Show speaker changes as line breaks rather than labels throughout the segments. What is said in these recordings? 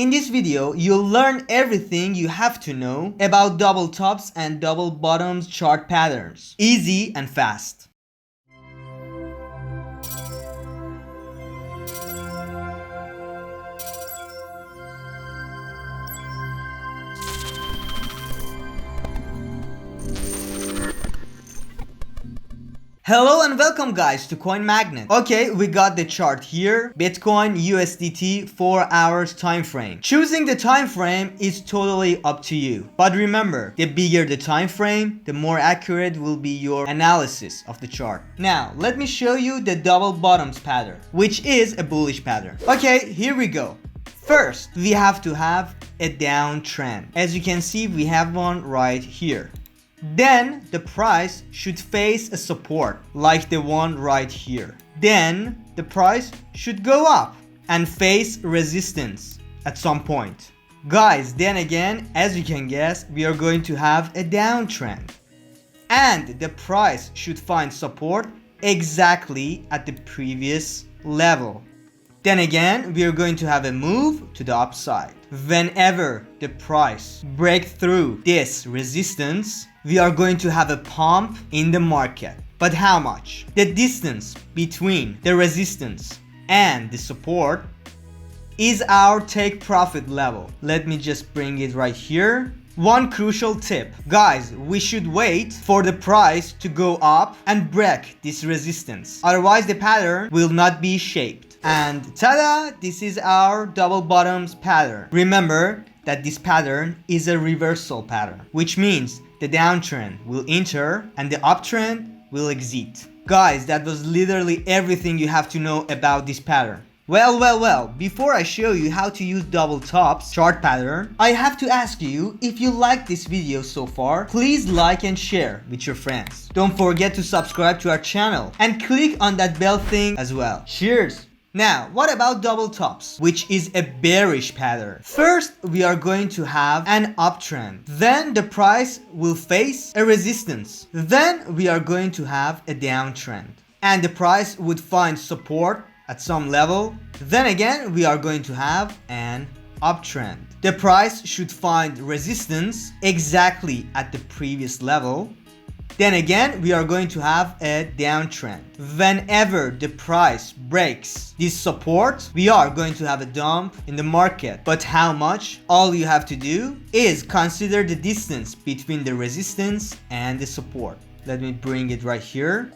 In this video, you'll learn everything you have to know about double tops and double bottoms chart patterns. Easy and fast. Hello and welcome guys to Coin Magnet. Okay, we got the chart here. Bitcoin USDT 4 hours time frame. Choosing the time frame is totally up to you. But remember, the bigger the time frame, the more accurate will be your analysis of the chart. Now, let me show you the double bottoms pattern, which is a bullish pattern. Okay, here we go. First, we have to have a downtrend. As you can see, we have one right here. Then the price should face a support like the one right here. Then the price should go up and face resistance at some point. Guys, then again, as you can guess, we are going to have a downtrend. And the price should find support exactly at the previous level. Then again, we are going to have a move to the upside. Whenever the price breaks through this resistance, we are going to have a pump in the market. But how much? The distance between the resistance and the support is our take profit level. Let me just bring it right here. One crucial tip. Guys, we should wait for the price to go up and break this resistance. Otherwise, the pattern will not be shaped. And ta-da! This is our double bottoms pattern. Remember that this pattern is a reversal pattern, which means the downtrend will enter and the uptrend will exit. Guys, that was literally everything you have to know about this pattern. Well, before I show you how to use double tops chart pattern, I have to ask you, if you liked this video so far, please like and share with your friends. Don't forget to subscribe to our channel and click on that bell thing as well. Cheers! Now, what about double tops, which is a bearish pattern? First, we are going to have an uptrend. Then the price will face a resistance. Then we are going to have a downtrend. And the price would find support at some level. Then again, we are going to have an uptrend. The price should find resistance exactly at the previous level. Then again, we are going to have a downtrend. Whenever the price breaks this support, we are going to have a dump in the market. But how much? All you have to do is consider the distance between the resistance and the support. Let me bring it right here.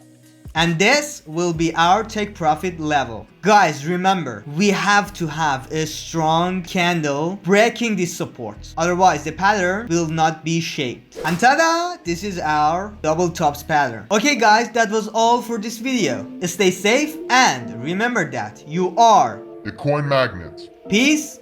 And this will be our take profit level. Guys, remember, we have to have a strong candle breaking this support. Otherwise, the pattern will not be shaped. And ta-da! This is our double tops pattern. Okay guys, that was all for this video. Stay safe and remember that you are
the Coin Magnet.
Peace